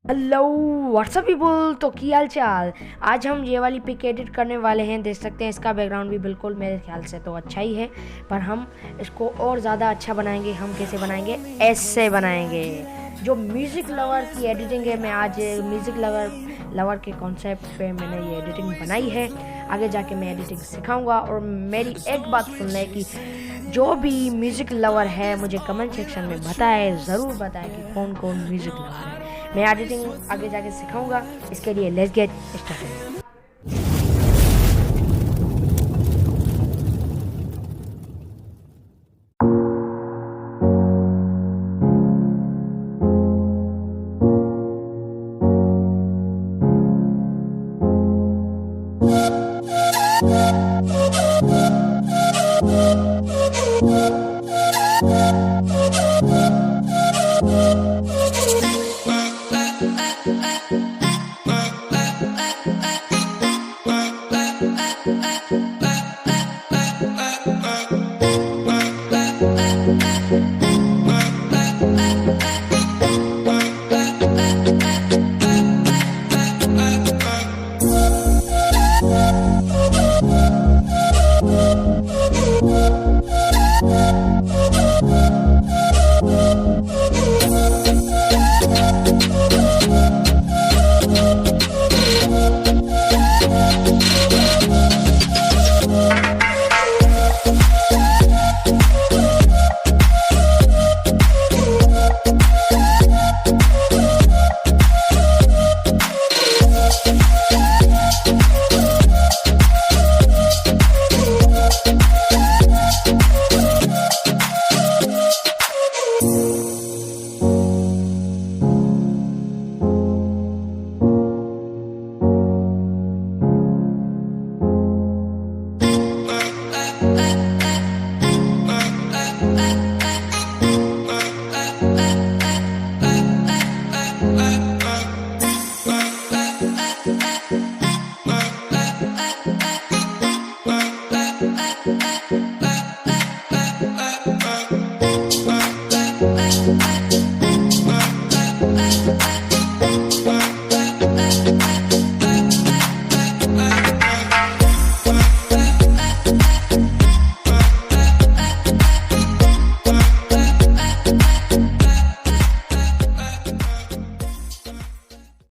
Hello what's up people, तो की हाल चाल। आज हम ये वाली पिक एडिट करने वाले हैं। देख सकते हैं इसका बैकग्राउंड भी बिल्कुल मेरे ख्याल से तो अच्छा ही है, पर हम इसको और ज़्यादा अच्छा बनाएंगे। हम कैसे बनाएंगे? ऐसे बनाएंगे। जो म्यूज़िक लवर की एडिटिंग है, मैं आज म्यूज़िक लवर के कॉन्सेप्ट पे मैंने ये एडिटिंग बनाई है। आगे जाके मैं एडिटिंग सिखाऊंगा। और मेरी एक बात सुन लें कि जो भी म्यूज़िक लवर है मुझे कमेंट सेक्शन में बताए, ज़रूर बताएं कि कौन कौन म्यूज़िक लवर है। मैं एडिटिंग आगे जाके सिखाऊंगा। इसके लिए लेट्स गेट स्टार्टेड।